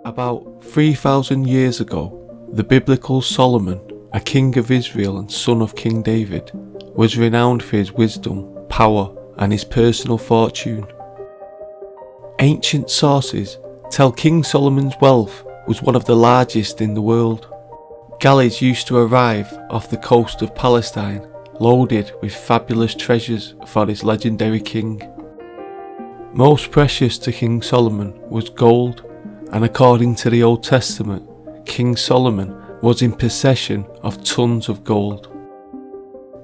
About 3,000 years ago, the biblical Solomon, a king of Israel and son of King David, was renowned for his wisdom, power, and his personal fortune. Ancient sources tell King Solomon's wealth was one of the largest in the world. Galleys used to arrive off the coast of Palestine, loaded with fabulous treasures for this legendary king. Most precious to King Solomon was gold, and according to the Old Testament, King Solomon was in possession of tons of gold.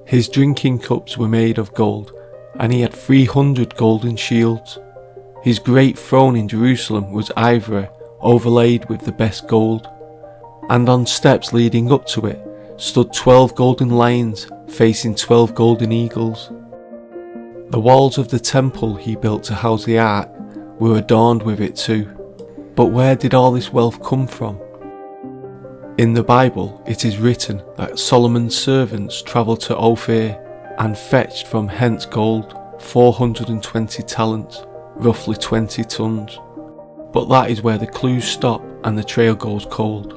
His drinking cups were made of gold, and he had 300 golden shields. His great throne in Jerusalem was ivory overlaid with the best gold, and on steps leading up to it stood 12 golden lions facing 12 golden eagles. The walls of the temple he built to house the ark were adorned with it too. But where did all this wealth come from? In the Bible it is written that Solomon's servants travelled to Ophir and fetched from hence gold 420 talents, roughly 20 tons. But that is where the clues stop and the trail goes cold.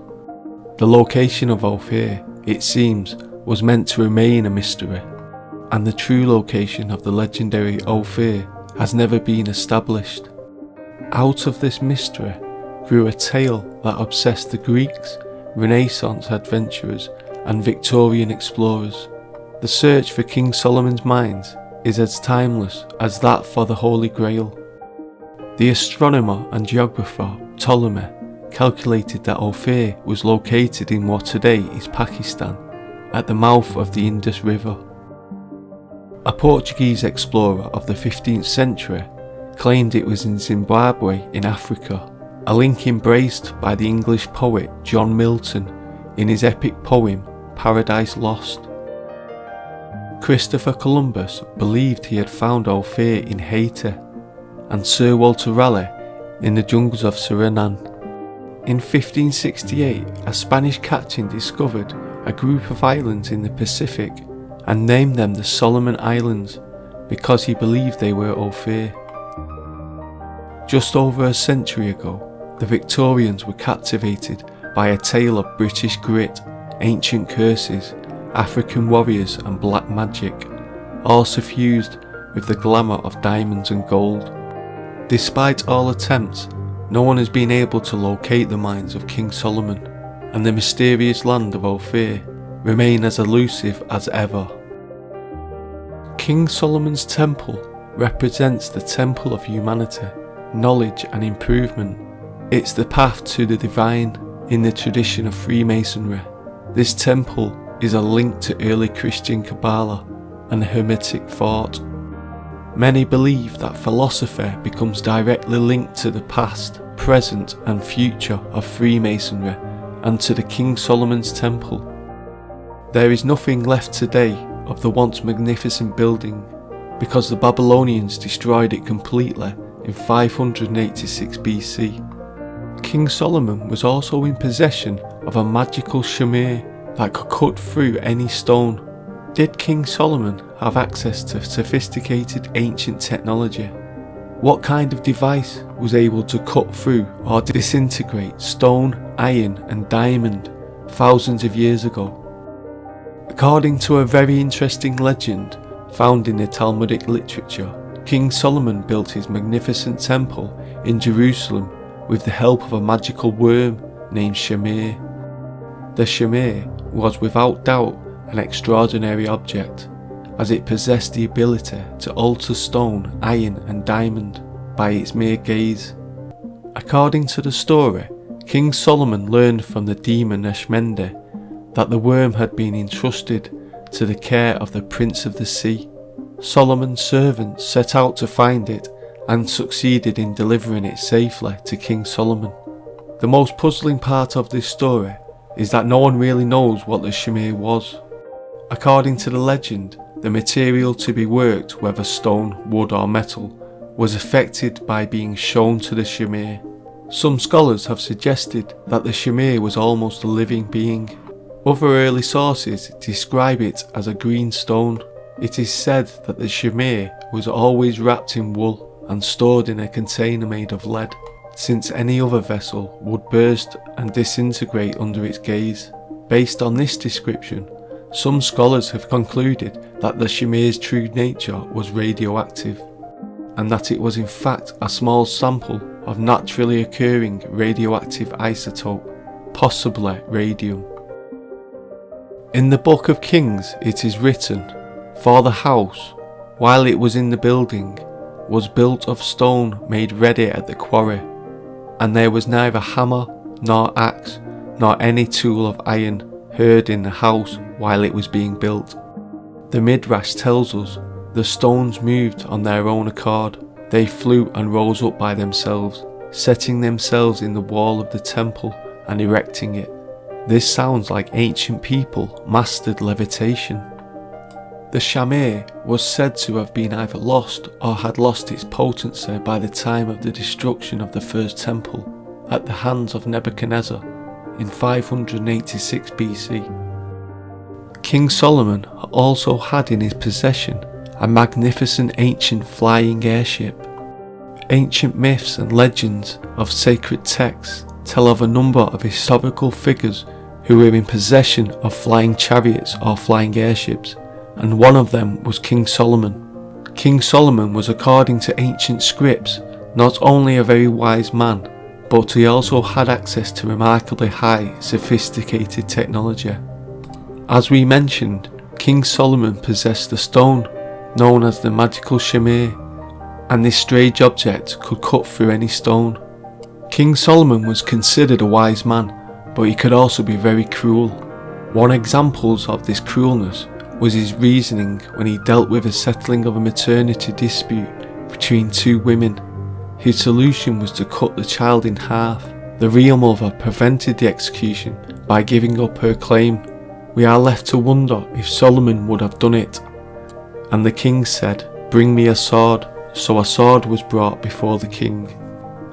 The location of Ophir, it seems, was meant to remain a mystery, and the true location of the legendary Ophir has never been established. Out of this mystery grew a tale that obsessed the Greeks, Renaissance adventurers, and Victorian explorers. The search for King Solomon's mines is as timeless as that for the Holy Grail. The astronomer and geographer Ptolemy calculated that Ophir was located in what today is Pakistan, at the mouth of the Indus River. A Portuguese explorer of the 15th century claimed it was in Zimbabwe in Africa, a link embraced by the English poet John Milton in his epic poem Paradise Lost. Christopher Columbus believed he had found Ophir in Haiti, and Sir Walter Raleigh in the jungles of Suriname. In 1568, a Spanish captain discovered a group of islands in the Pacific and named them the Solomon Islands because he believed they were Ophir. Just over a century ago, the Victorians were captivated by a tale of British grit, ancient curses, African warriors and black magic, all suffused with the glamour of diamonds and gold. Despite all attempts, no one has been able to locate the mines of King Solomon, and the mysterious land of Ophir remain as elusive as ever. King Solomon's temple represents the temple of humanity, knowledge and improvement. It's the path to the divine in the tradition of Freemasonry. This temple is a link to early Christian Kabbalah and Hermetic thought. Many believe that philosophy becomes directly linked to the past, present and future of Freemasonry and to the King Solomon's temple. There is nothing left today of the once magnificent building because the Babylonians destroyed it completely in 586 BC. King Solomon was also in possession of a magical shamir that could cut through any stone. Did King Solomon have access to sophisticated ancient technology? What kind of device was able to cut through or disintegrate stone, iron and diamond thousands of years ago? According to a very interesting legend found in the Talmudic literature, King Solomon built his magnificent temple in Jerusalem with the help of a magical worm named Shamir. The Shamir was without doubt an extraordinary object, as it possessed the ability to alter stone, iron and diamond by its mere gaze. According to the story, King Solomon learned from the demon Ashmendi that the worm had been entrusted to the care of the Prince of the Sea. Solomon's servants set out to find it and succeeded in delivering it safely to King Solomon. The most puzzling part of this story is that no one really knows what the shamir was. According to the legend, the material to be worked, whether stone, wood or metal, was affected by being shown to the shamir. Some scholars have suggested that the shamir was almost a living being. Other early sources describe it as a green stone. It is said that the shamir was always wrapped in wool and stored in a container made of lead. since any other vessel would burst and disintegrate under its gaze. Based on this description, some scholars have concluded that the chimere's true nature was radioactive, and that it was in fact a small sample of naturally occurring radioactive isotope, possibly radium. In the Book of Kings it is written, "For the house, while it was in the building, was built of stone made ready at the quarry, and there was neither hammer, nor axe, nor any tool of iron heard in the house while it was being built." The Midrash tells us the stones moved on their own accord. They flew and rose up by themselves, setting themselves in the wall of the temple and erecting it. This sounds like ancient people mastered levitation. The shamir was said to have been either lost or had lost its potency by the time of the destruction of the first temple at the hands of Nebuchadnezzar in 586 BC. King Solomon also had in his possession a magnificent ancient flying airship. Ancient myths and legends of sacred texts tell of a number of historical figures who were in possession of flying chariots or flying airships, and one of them was King Solomon. King Solomon was, according to ancient scripts, not only a very wise man, but he also had access to remarkably high, sophisticated technology. As we mentioned, King Solomon possessed a stone known as the magical shamir, and this strange object could cut through any stone. King Solomon was considered a wise man, but he could also be very cruel. One example of this cruelness was his reasoning when he dealt with the settling of a maternity dispute between two women. His solution was to cut the child in half. The real mother prevented the execution by giving up her claim. We are left to wonder if Solomon would have done it. And the king said, "Bring me a sword." So a sword was brought before the king.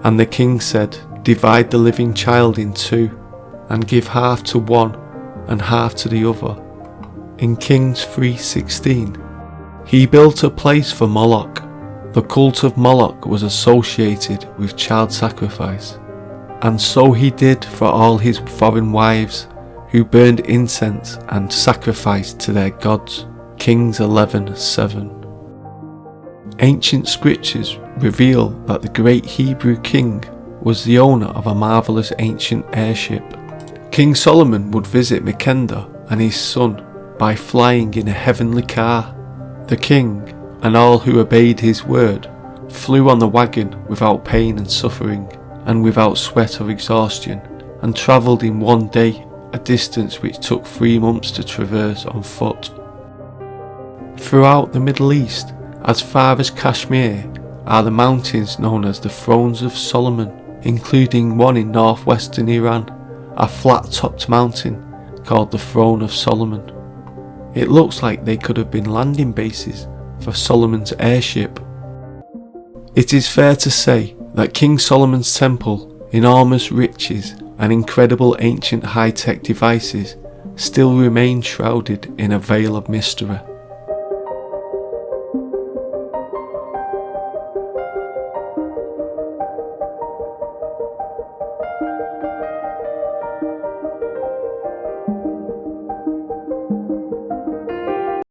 And the king said, "Divide the living child in two, and give half to one and half to the other." In Kings 3:16, he built a place for Moloch. The cult of Moloch was associated with child sacrifice, and so he did for all his foreign wives, who burned incense and sacrificed to their gods. Kings 11:7. Ancient scriptures reveal that the great Hebrew king was the owner of a marvellous ancient airship. King Solomon would visit Makenda and his son by flying in a heavenly car. The king, and all who obeyed his word, flew on the wagon without pain and suffering, and without sweat or exhaustion, and travelled in one day a distance which took 3 months to traverse on foot. Throughout the Middle East, as far as Kashmir, are the mountains known as the Thrones of Solomon, including one in northwestern Iran, a flat-topped mountain called the Throne of Solomon. It looks like they could have been landing bases for Solomon's airship. It is fair to say that King Solomon's temple, enormous riches and incredible ancient high-tech devices still remain shrouded in a veil of mystery.